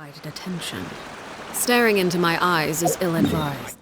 undivided attention. Staring into my eyes is ill-advised.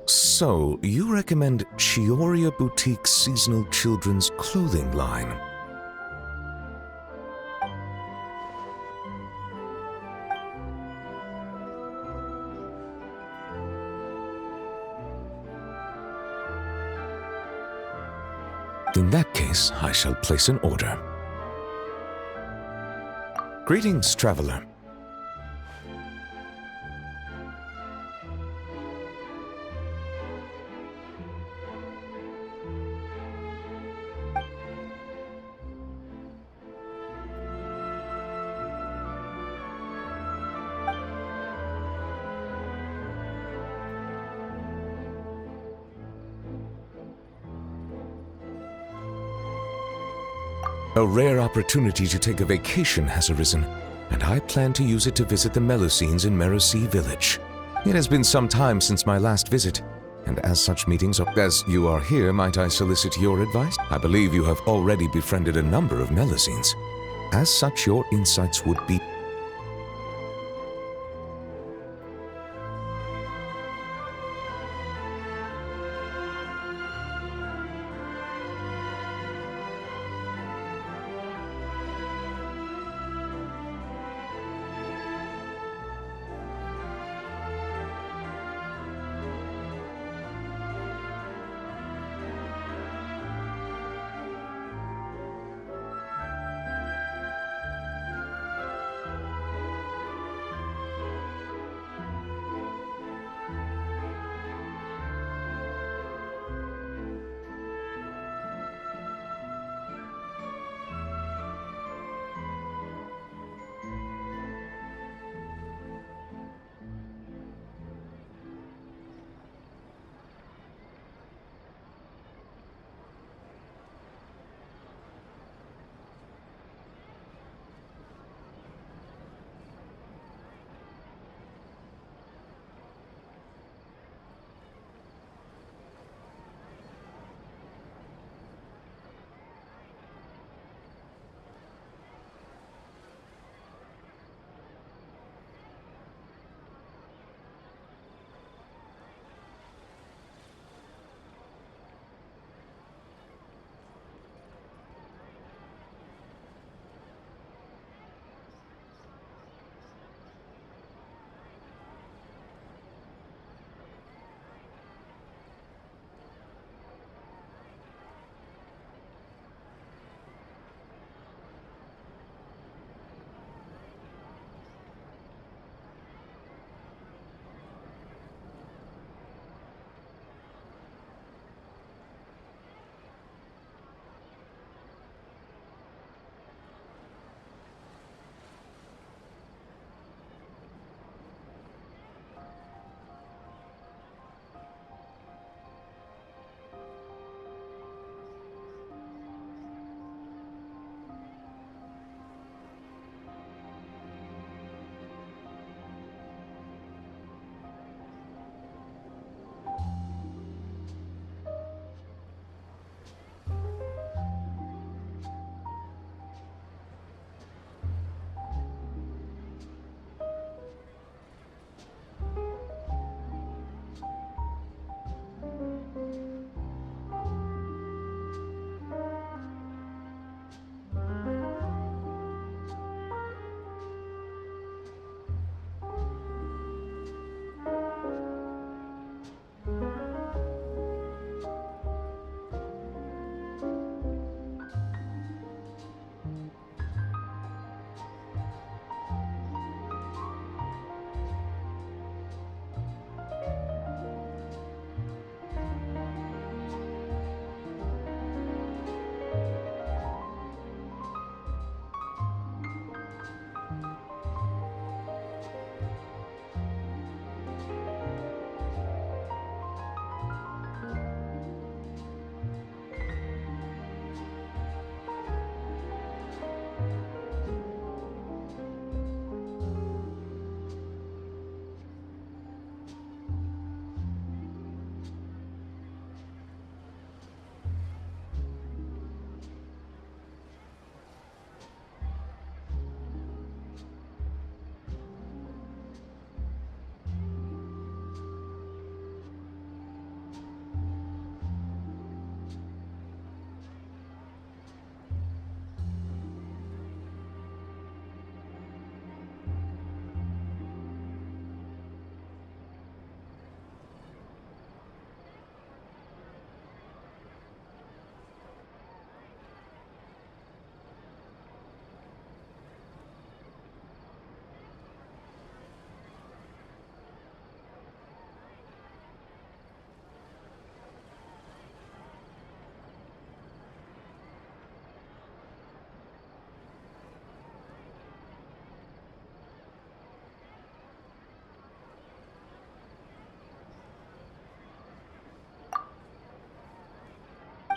So, you recommend Chioria Boutique's seasonal children's clothing line? In that case, I shall place an order. Greetings, traveler. A rare opportunity to take a vacation has arisen, and I plan to use it to visit the Melusines in Merosi village. It has been some time since my last visit, and as such meetings as you are here, might I solicit your advice? I believe you have already befriended a number of Melusines. As such, your insights would be...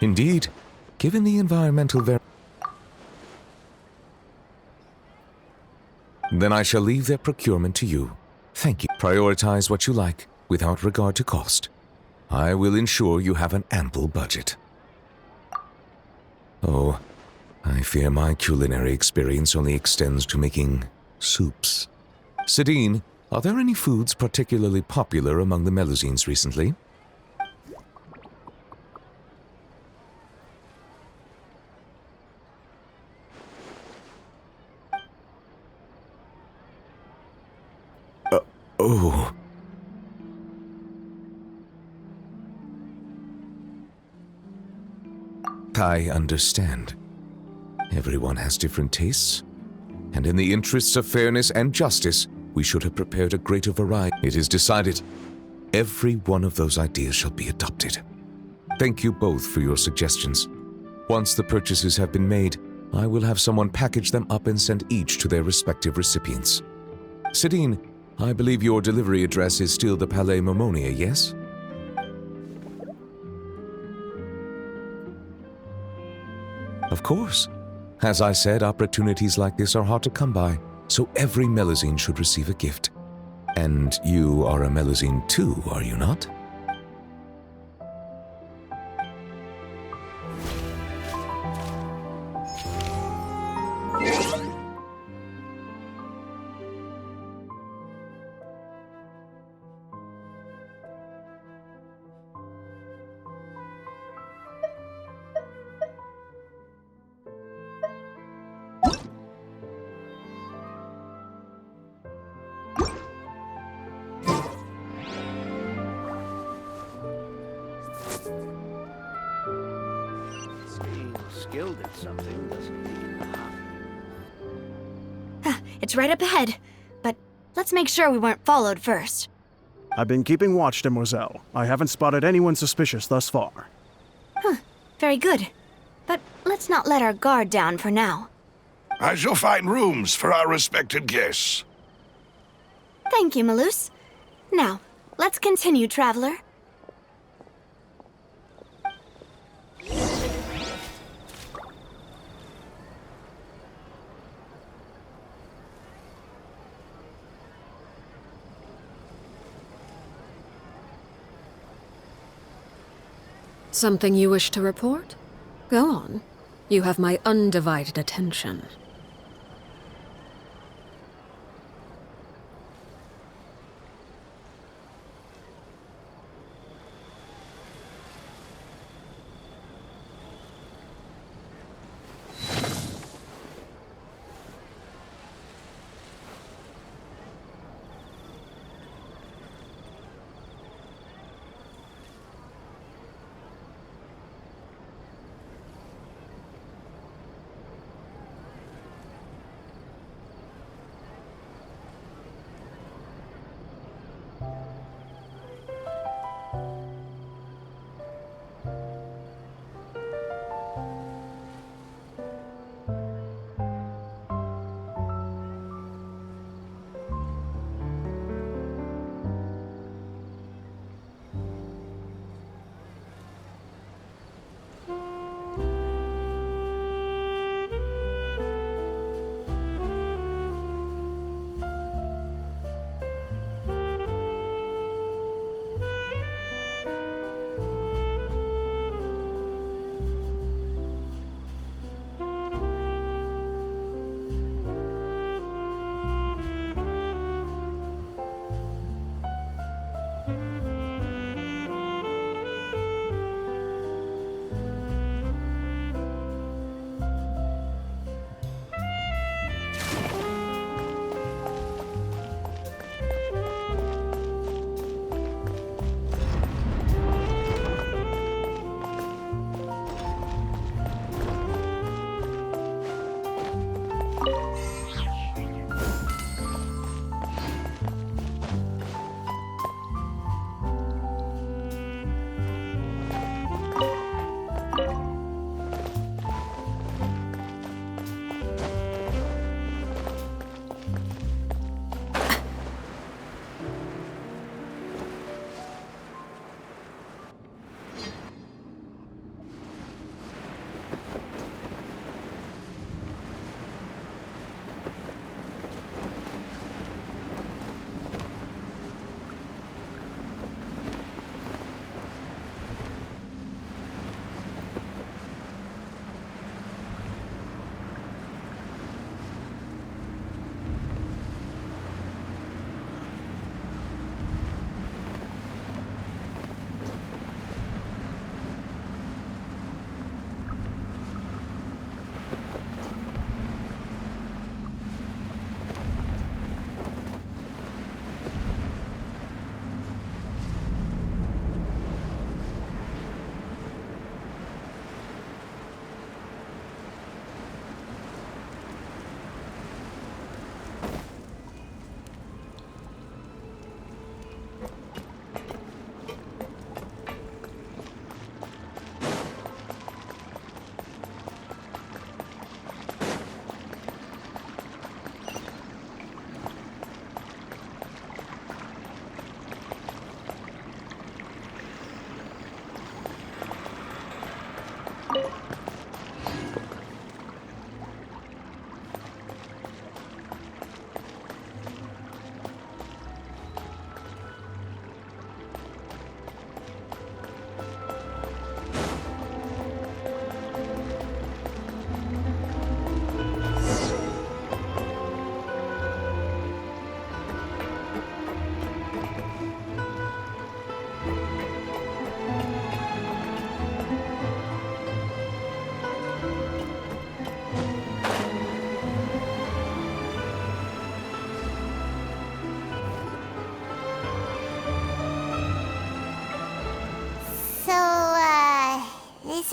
Indeed, given the environmental then I shall leave their procurement to you. Thank you. Prioritize what you like, without regard to cost. I will ensure you have an ample budget. Oh, I fear my culinary experience only extends to making soups. Sidine, are there any foods particularly popular among the Melusines recently? Oh. I understand. Everyone has different tastes, and in the interests of fairness and justice, we should have prepared a greater variety. It is decided. Every one of those ideas shall be adopted. Thank you both for your suggestions. Once the purchases have been made, I will have someone package them up and send each to their respective recipients. Sidine, I believe your delivery address is still the Palais Momonia, yes? Of course. As I said, opportunities like this are hard to come by, so every Melusine should receive a gift. And you are a Melusine too, are you not? Skilled at something doesn't mean It's right up ahead, but let's make sure we weren't followed first. I've been keeping watch, Demoiselle. I haven't spotted anyone suspicious thus far. Very good. But let's not let our guard down for now. I shall find rooms for our respected guests. Thank you, Malus. Now, let's continue, traveler. Something you wish to report? Go on. You have my undivided attention.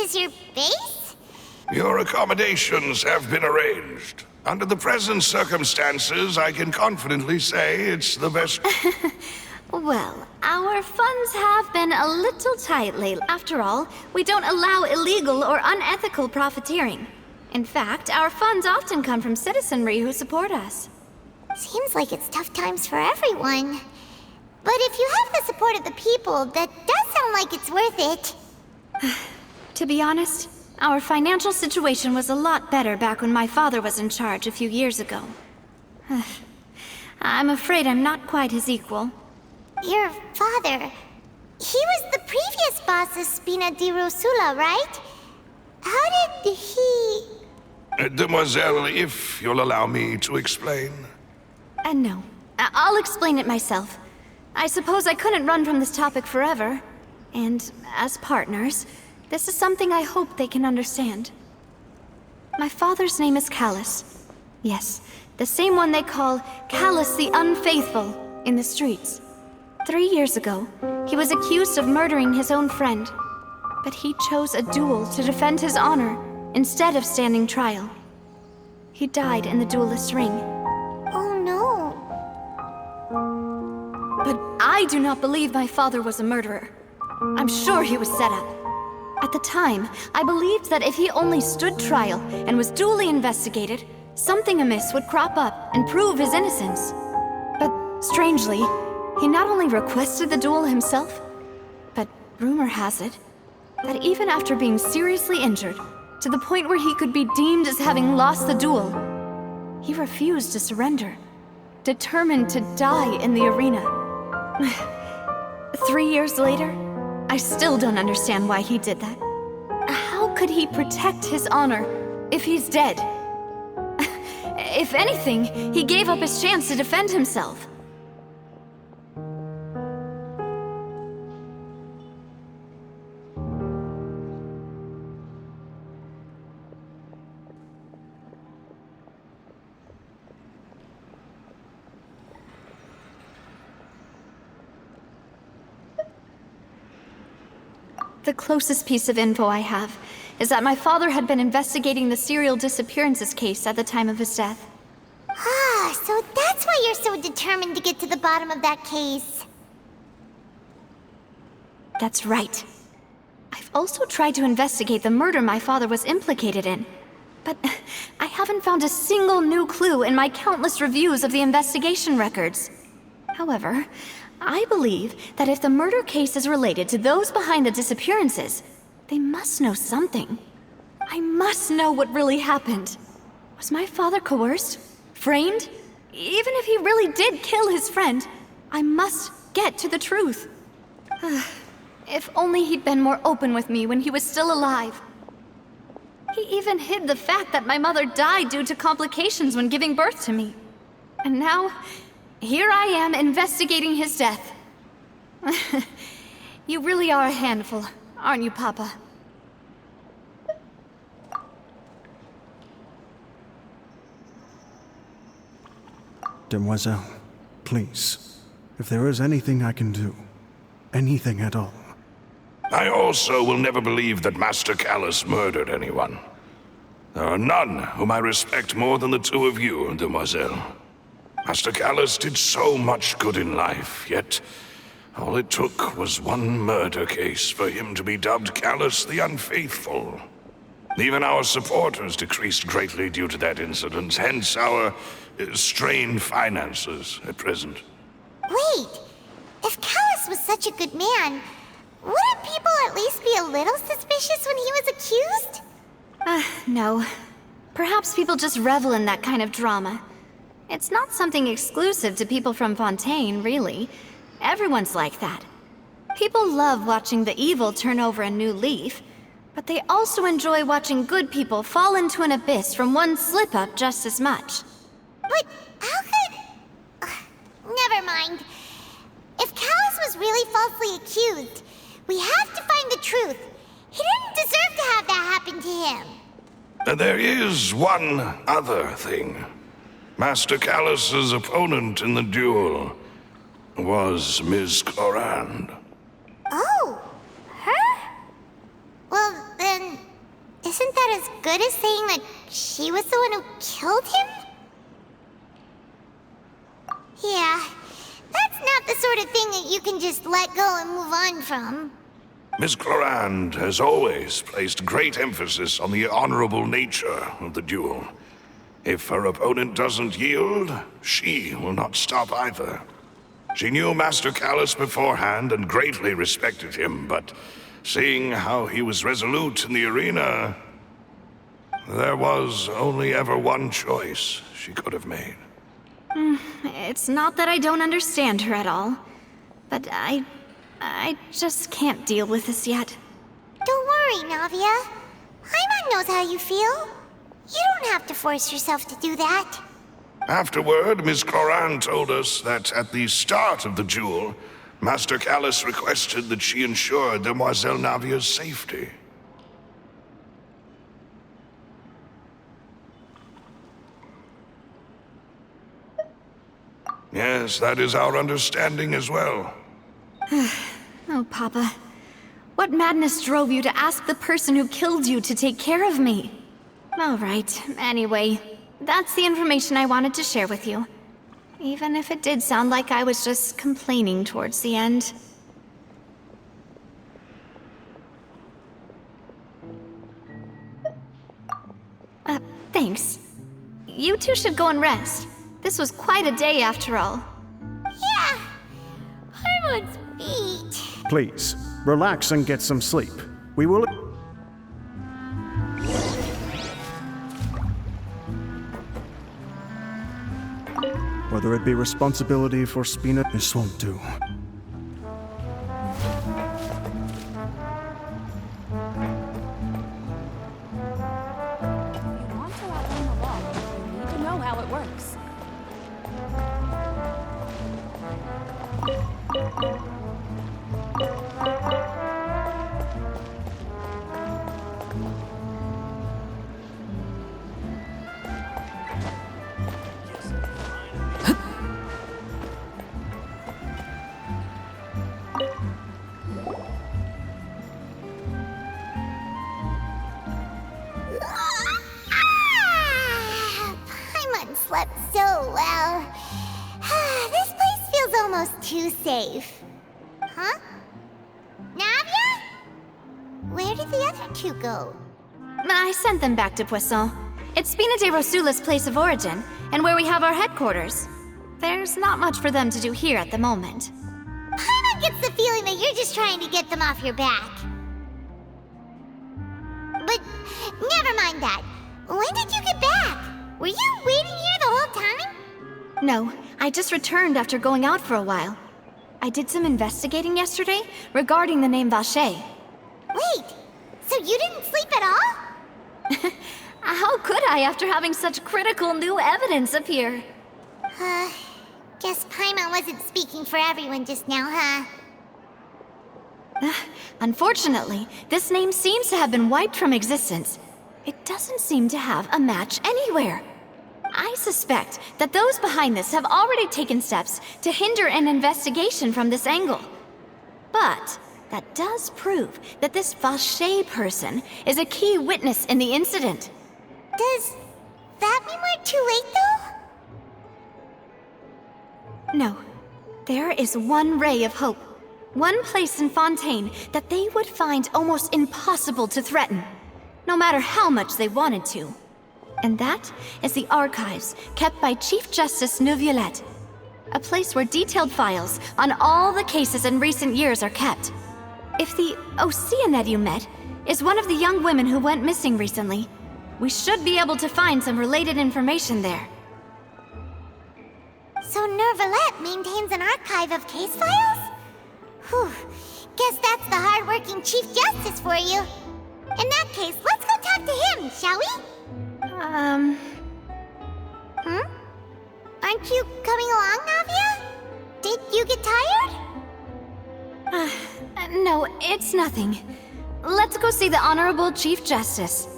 is your base? Your accommodations have been arranged. Under the present circumstances, I can confidently say it's the best. Well, our funds have been a little tight lately. After all, we don't allow illegal or unethical profiteering. In fact, our funds often come from citizenry who support us. Seems like it's tough times for everyone. But if you have the support of the people, that does sound like it's worth it. To be honest, our financial situation was a lot better back when my father was in charge a few years ago. I'm afraid I'm not quite his equal. Your father... he was the previous boss of Spina di Rosula, right? How did he... Demoiselle, if you'll allow me to explain. No. I'll explain it myself. I suppose I couldn't run from this topic forever. And as partners, this is something I hope they can understand. My father's name is Callus. Yes, the same one they call Callus the Unfaithful in the streets. 3 years ago, he was accused of murdering his own friend. But he chose a duel to defend his honor instead of standing trial. He died in the duelist's ring. Oh no. But I do not believe my father was a murderer. I'm sure he was set up. At the time, I believed that if he only stood trial and was duly investigated, something amiss would crop up and prove his innocence. But strangely, he not only requested the duel himself, but rumor has it that even after being seriously injured, to the point where he could be deemed as having lost the duel, he refused to surrender, determined to die in the arena. 3 years later, I still don't understand why he did that. How could he protect his honor if he's dead? If anything, he gave up his chance to defend himself. The closest piece of info I have is that my father had been investigating the serial disappearances case at the time of his death. Ah, so that's why you're so determined to get to the bottom of that case. That's right. I've also tried to investigate the murder my father was implicated in, but I haven't found a single new clue in my countless reviews of the investigation records. However, I believe that if the murder case is related to those behind the disappearances, they must know something. I must know what really happened. Was my father coerced? Framed? Even if he really did kill his friend, I must get to the truth. If only he'd been more open with me when he was still alive. He even hid the fact that my mother died due to complications when giving birth to me. And now, here I am investigating his death. You really are a handful, aren't you, Papa? Demoiselle, please, if there is anything I can do, anything at all. I also will never believe that Master Callus murdered anyone. There are none whom I respect more than the two of you, Demoiselle. Master Callus did so much good in life, yet all it took was one murder case for him to be dubbed Callus the Unfaithful. Even our supporters decreased greatly due to that incident, hence our strained finances at present. Wait, if Callus was such a good man, wouldn't people at least be a little suspicious when he was accused? No. Perhaps people just revel in that kind of drama. It's not something exclusive to people from Fontaine, really. Everyone's like that. People love watching the evil turn over a new leaf, but they also enjoy watching good people fall into an abyss from one slip-up just as much. But how could... never mind. If Callus was really falsely accused, we have to find the truth. He didn't deserve to have that happen to him. There is one other thing. Master Callus's opponent in the duel was Ms. Corand. Oh, her? Well, then, that as good as saying that she was the one who killed him? Yeah, that's not the sort of thing that you can just let go and move on from. Miss Clorand has always placed great emphasis on the honorable nature of the duel. If her opponent doesn't yield, she will not stop either. She knew Master Callus beforehand and greatly respected him, but seeing how he was resolute in the arena, there was only ever one choice she could have made. It's not that I don't understand her at all, but I just can't deal with this yet. Don't worry, Navia. Paimon knows how you feel. You don't have to force yourself to do that. Afterward, Miss Clorand told us that at the start of the duel, Master Callus requested that she ensure Demoiselle Navia's safety. Yes, that is our understanding as well. Oh, Papa. What madness drove you to ask the person who killed you to take care of me? All right, anyway, that's the information I wanted to share with you. Even if it did sound like I was just complaining towards the end. Thanks. You two should go and rest. This was quite a day after all. Yeah, Paimon's beat. Please, relax and get some sleep. We will... Whether it be responsibility for Spina, this won't do. If you want to outrun the law, you need to know how it works. Paimon slept so well. This place feels almost too safe. Huh? Navia? Where did the other two go? I sent them back to Poisson. It's Spina de Rosula's place of origin, and where we have our headquarters. There's not much for them to do here at the moment. Paimon gets the feeling that you're just trying to get them off your back. But never mind that. When did you get back? Were you waiting here the whole time? No, I just returned after going out for a while. I did some investigating yesterday regarding the name Vacher. Wait, so you didn't sleep at all? How could I after having such critical new evidence appear? Guess Paimon wasn't speaking for everyone just now, huh? Unfortunately, this name seems to have been wiped from existence. It doesn't seem to have a match anywhere. I suspect that those behind this have already taken steps to hinder an investigation from this angle. But that does prove that this Vacher person is a key witness in the incident. Does that mean we're too late, though? No. There is one ray of hope. One place in Fontaine that they would find almost impossible to threaten, no matter how much they wanted to. And that is the archives kept by Chief Justice Neuvillette, a place where detailed files on all the cases in recent years are kept. If the Oceanette you met is one of the young women who went missing recently, we should be able to find some related information there. So Neuvillette maintains an archive of case files? Whew, guess that's the hard-working Chief Justice for you. In that case, let's go talk to him, shall we? Aren't you coming along, Navia? Did you get tired? No, it's nothing. Let's go see the Honorable Chief Justice.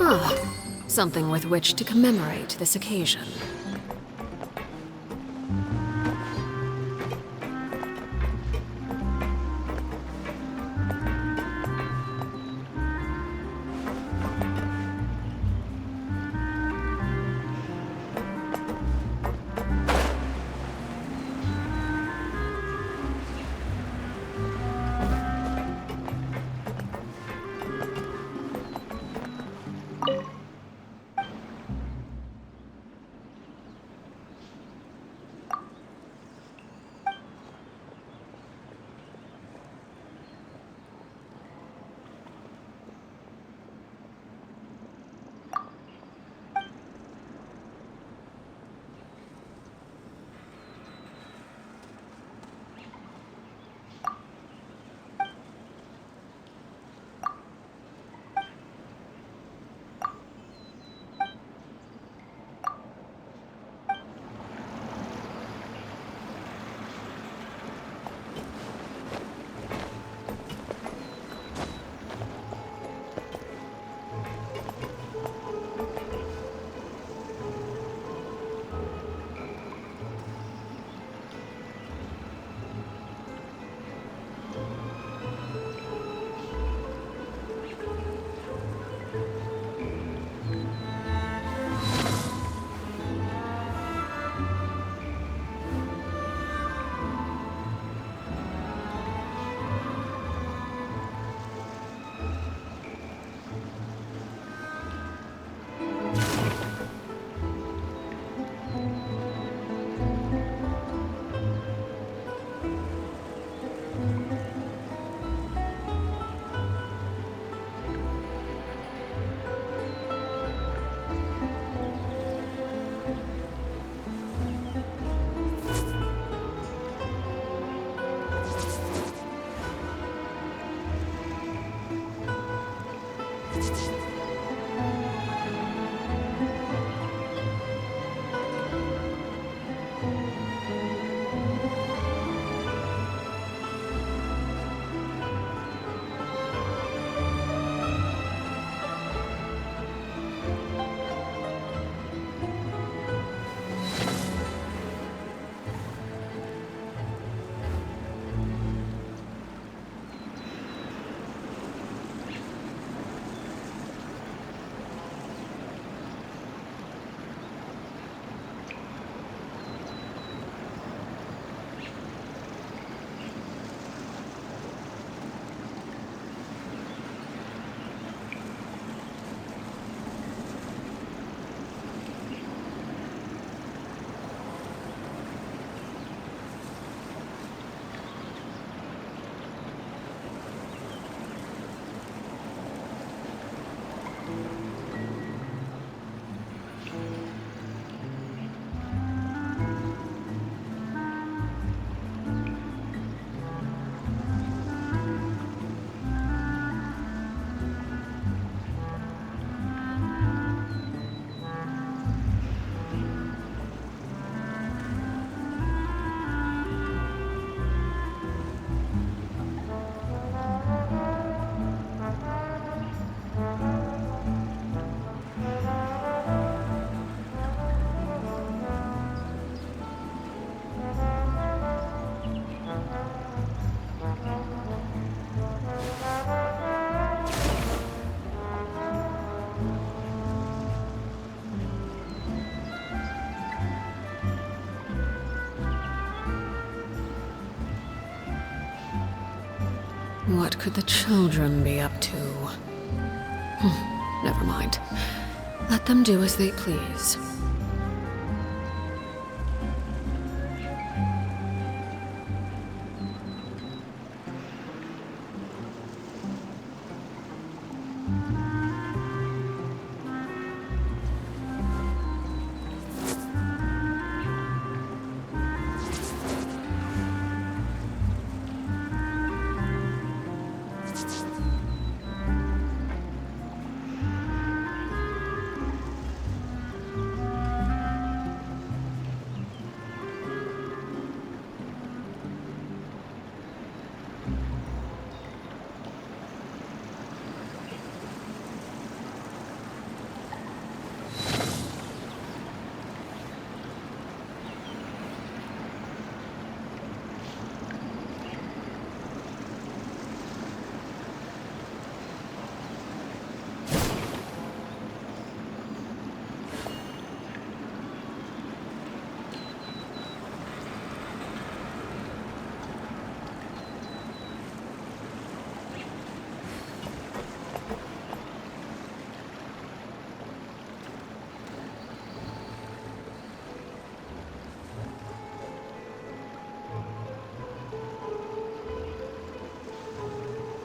Ah, something with which to commemorate this occasion. What could the children be up to? Never mind. Let them do as they please.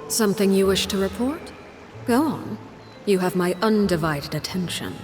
Something you wish to report? Go on. You have my undivided attention.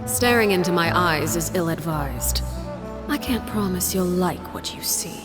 Staring into my eyes is ill-advised. I can't promise you'll like what you see.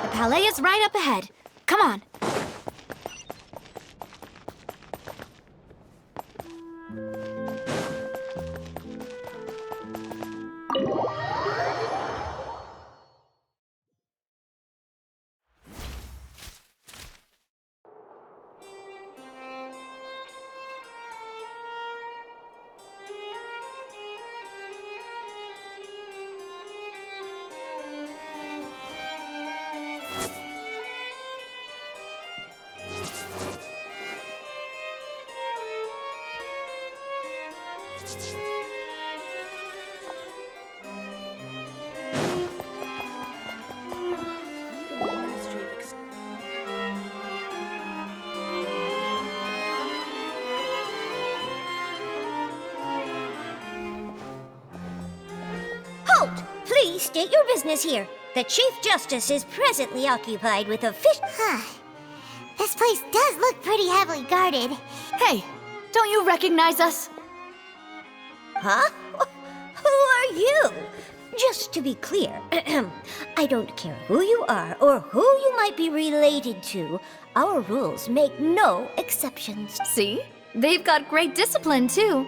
The palais is right up ahead. Come on. Please state your business here. The Chief Justice is presently occupied with official... This place does look pretty heavily guarded. Hey, don't you recognize us? Huh? Who are you? Just to be clear, I don't care who you are or who you might be related to. Our rules make no exceptions. See? They've got great discipline, too.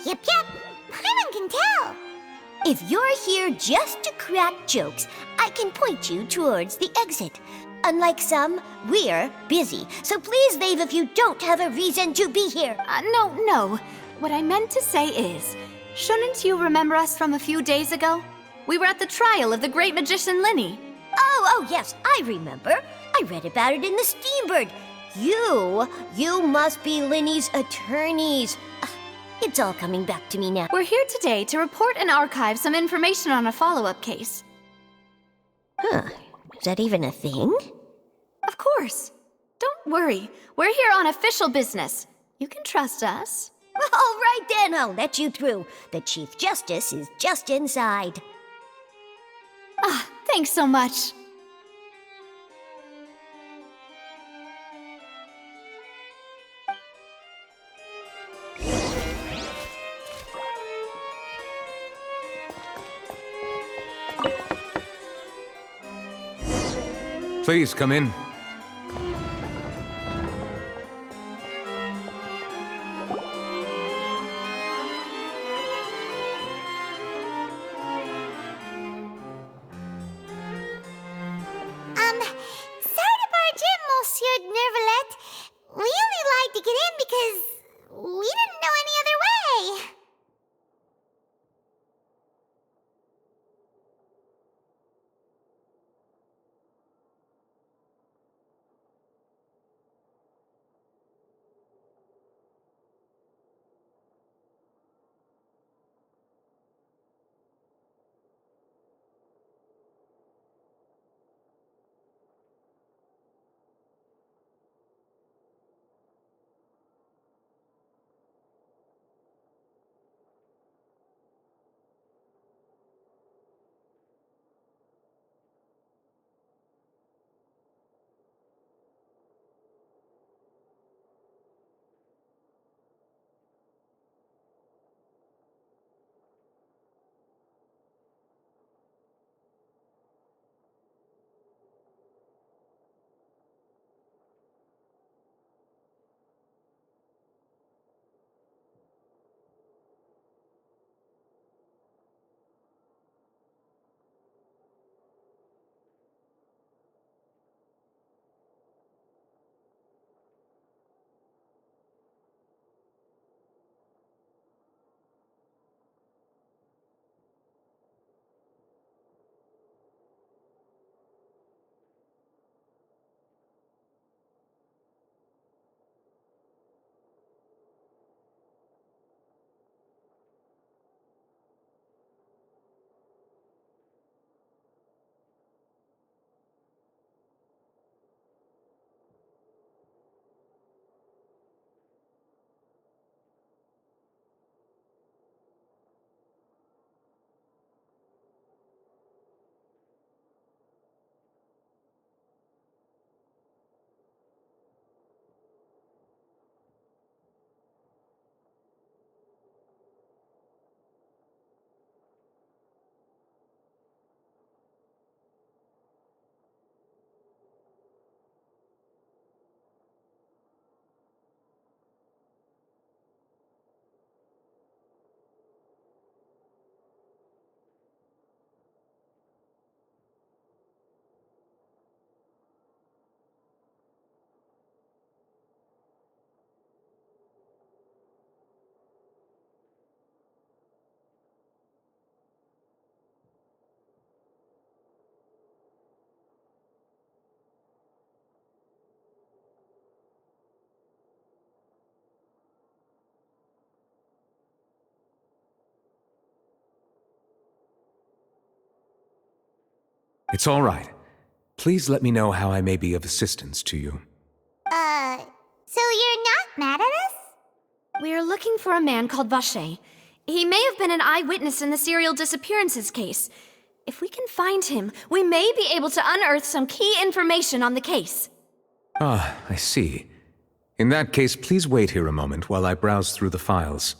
Yep. Paimon can tell. If you're here just to crack jokes, I can point you towards the exit. Unlike some, we're busy, so please leave if you don't have a reason to be here. No. What I meant to say is, shouldn't you remember us from a few days ago? We were at the trial of the great magician Linny. Oh, yes, I remember. I read about it in the Steambird. You must be Linny's attorneys. It's all coming back to me now. We're here today to report and archive some information on a follow-up case. Is that even a thing? Of course. Don't worry. We're here on official business. You can trust us. All right then, I'll let you through. The Chief Justice is just inside. Thanks so much. Please come in. Sorry to barge in, Monsieur Nervalet. We only lied to get in because we didn't know any other way. It's all right. Please let me know how I may be of assistance to you. So you're not mad at us? We're looking for a man called Vacher. He may have been an eyewitness in the serial disappearances case. If we can find him, we may be able to unearth some key information on the case. Ah, I see. In that case, please wait here a moment while I browse through the files.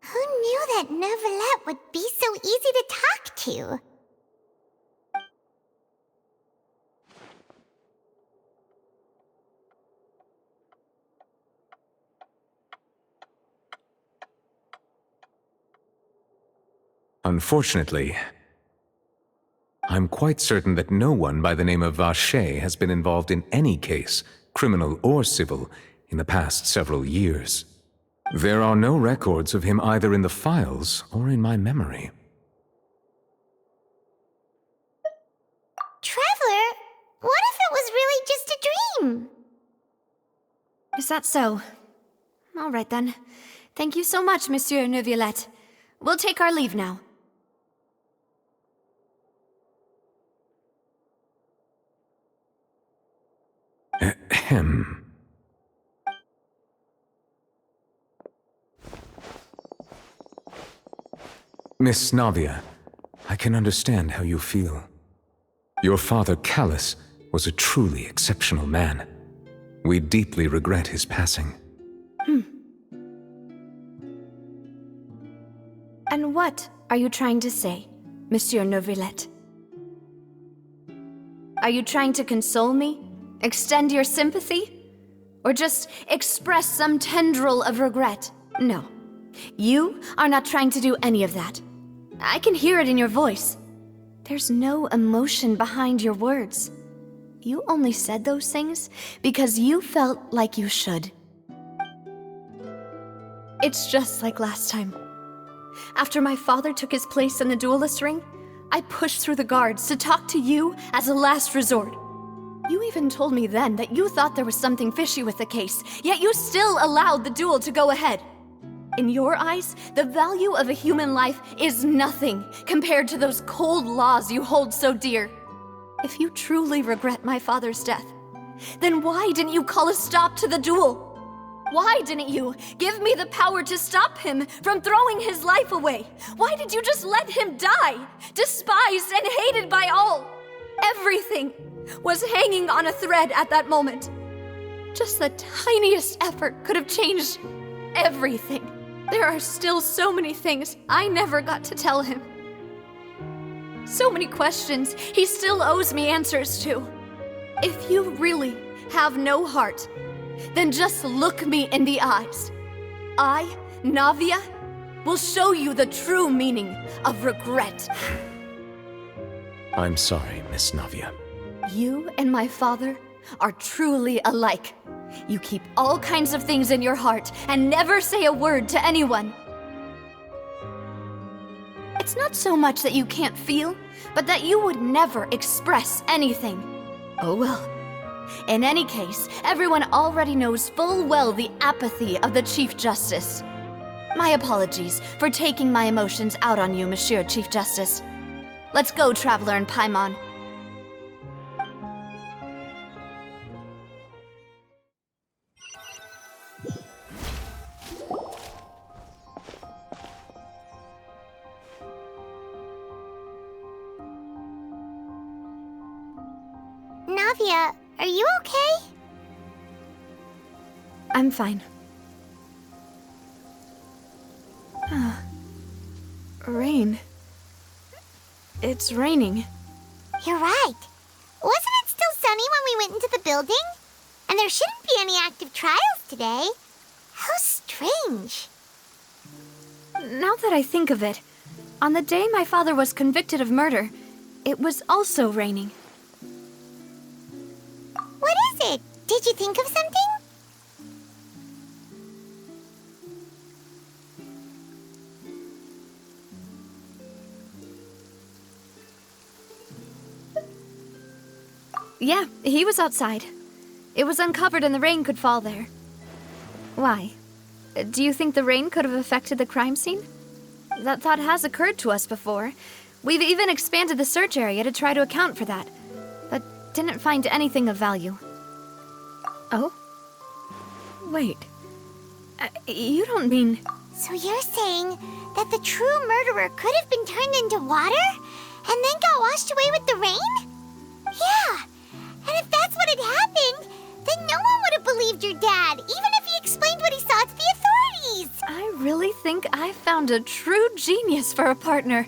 Who knew that Neuvillette would be so easy to talk to? Unfortunately, I'm quite certain that no one by the name of Vacher has been involved in any case, criminal or civil, in the past several years. There are no records of him either in the files or in my memory. Traveler, what if it was really just a dream? Is that so? All right then. Thank you so much, Monsieur Neuvillette. We'll take our leave now. Ahem. Miss Navia, I can understand how you feel. Your father, Callus, was a truly exceptional man. We deeply regret his passing. And what are you trying to say, Monsieur Neuvillette? Are you trying to console me? Extend your sympathy? Or just express some tendril of regret? No. You are not trying to do any of that. I can hear it in your voice. There's no emotion behind your words. You only said those things because you felt like you should. It's just like last time. After my father took his place in the duelist ring, I pushed through the guards to talk to you as a last resort. You even told me then that you thought there was something fishy with the case, yet you still allowed the duel to go ahead. In your eyes, the value of a human life is nothing compared to those cold laws you hold so dear. If you truly regret my father's death, then why didn't you call a stop to the duel? Why didn't you give me the power to stop him from throwing his life away? Why did you just let him die, despised and hated by all? Everything was hanging on a thread at that moment. Just the tiniest effort could have changed everything. There are still so many things I never got to tell him. So many questions he still owes me answers to. If you really have no heart, then just look me in the eyes. I, Navia, will show you the true meaning of regret. I'm sorry, Miss Navia. You and my father are truly alike. You keep all kinds of things in your heart and never say a word to anyone. It's not so much that you can't feel, but that you would never express anything. Oh well. In any case, everyone already knows full well the apathy of the Chief Justice. My apologies for taking my emotions out on you, Monsieur Chief Justice. Let's go, Traveler and Paimon. Navia, are you okay? I'm fine. Rain. It's raining. You're right. Wasn't it still sunny when we went into the building? And there shouldn't be any active trials today. How strange. Now that I think of it, on the day my father was convicted of murder, it was also raining. What is it? Did you think of something? Yeah, he was outside. It was uncovered and the rain could fall there. Why? Do you think the rain could have affected the crime scene? That thought has occurred to us before. We've even expanded the search area to try to account for that. But didn't find anything of value. Oh? Wait. You don't mean... So you're saying that the true murderer could have been turned into water and then got washed away with the rain? Yeah, and if that's what had happened, then no one would have believed your dad, even if he explained what he saw to the authorities. I really think I found a true genius for a partner.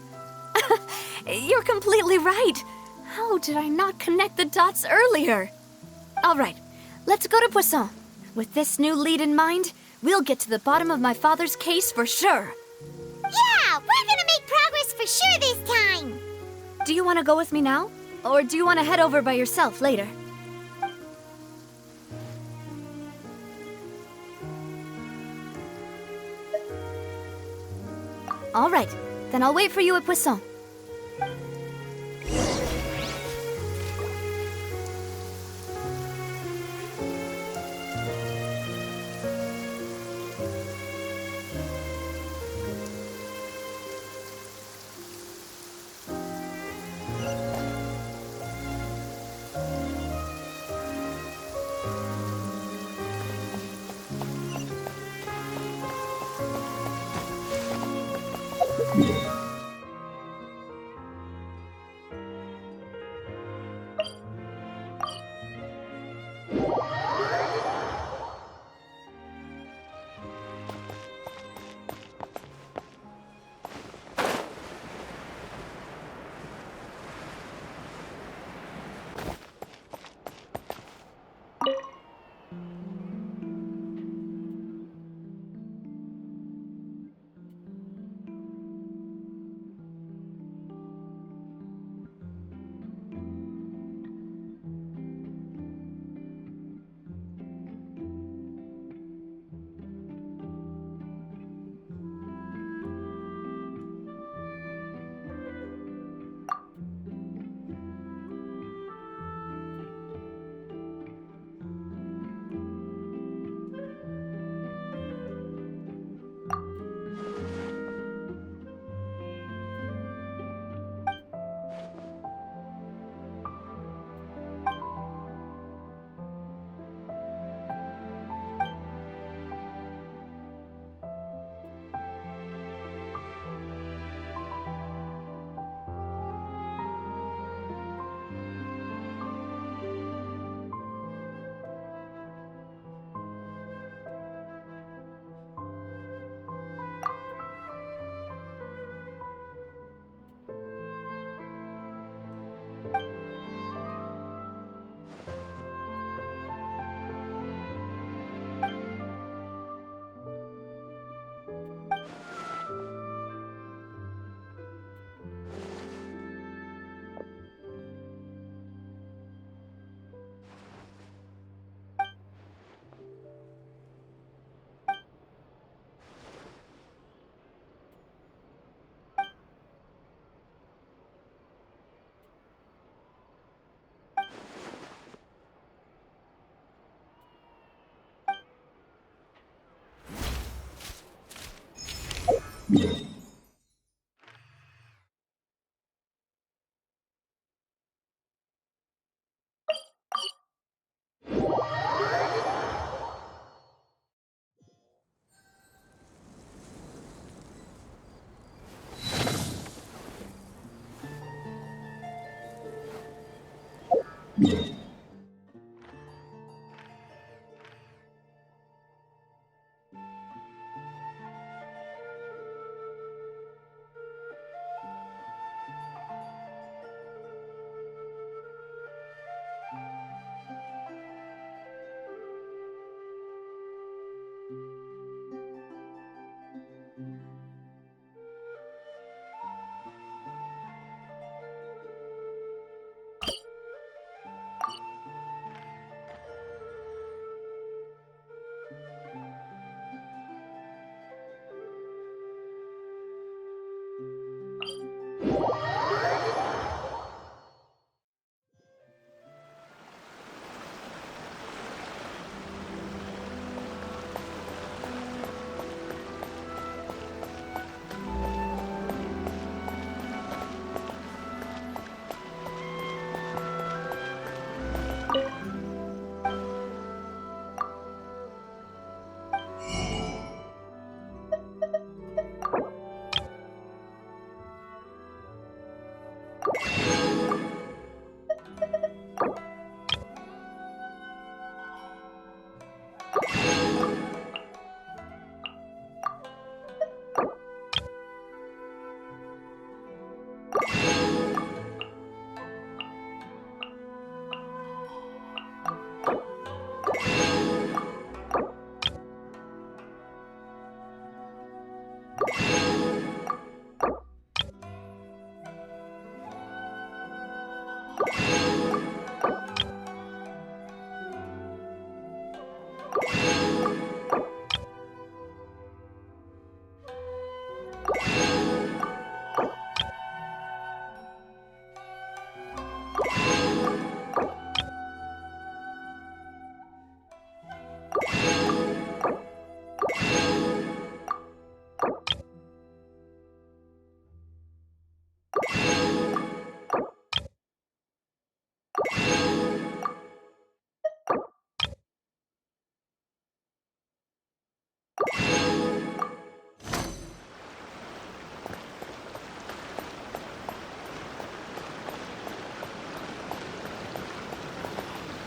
You're completely right. How did I not connect the dots earlier? All right, let's go to Poisson. With this new lead in mind, we'll get to the bottom of my father's case for sure. Yeah, we're gonna make progress for sure this time. Do you want to go with me now? Or do you want to head over by yourself later? All right, then I'll wait for you at Poisson.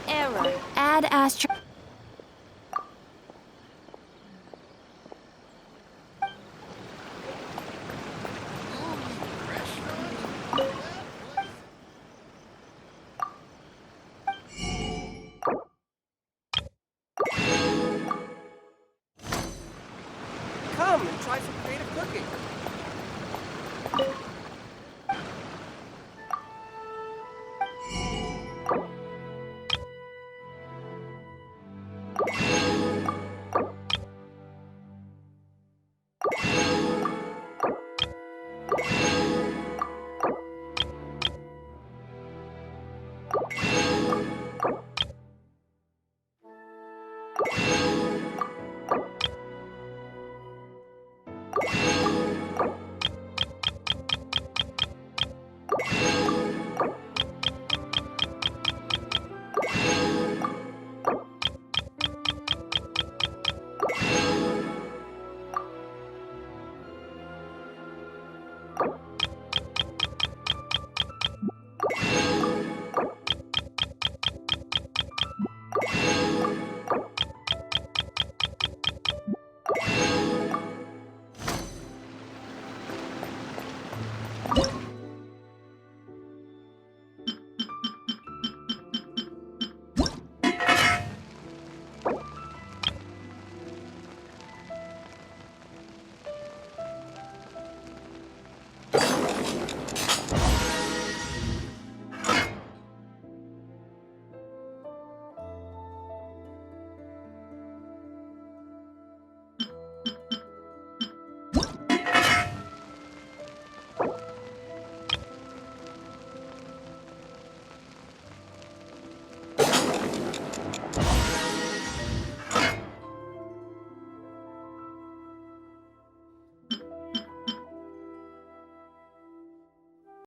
Error. Add astro. Come and try some creative cooking.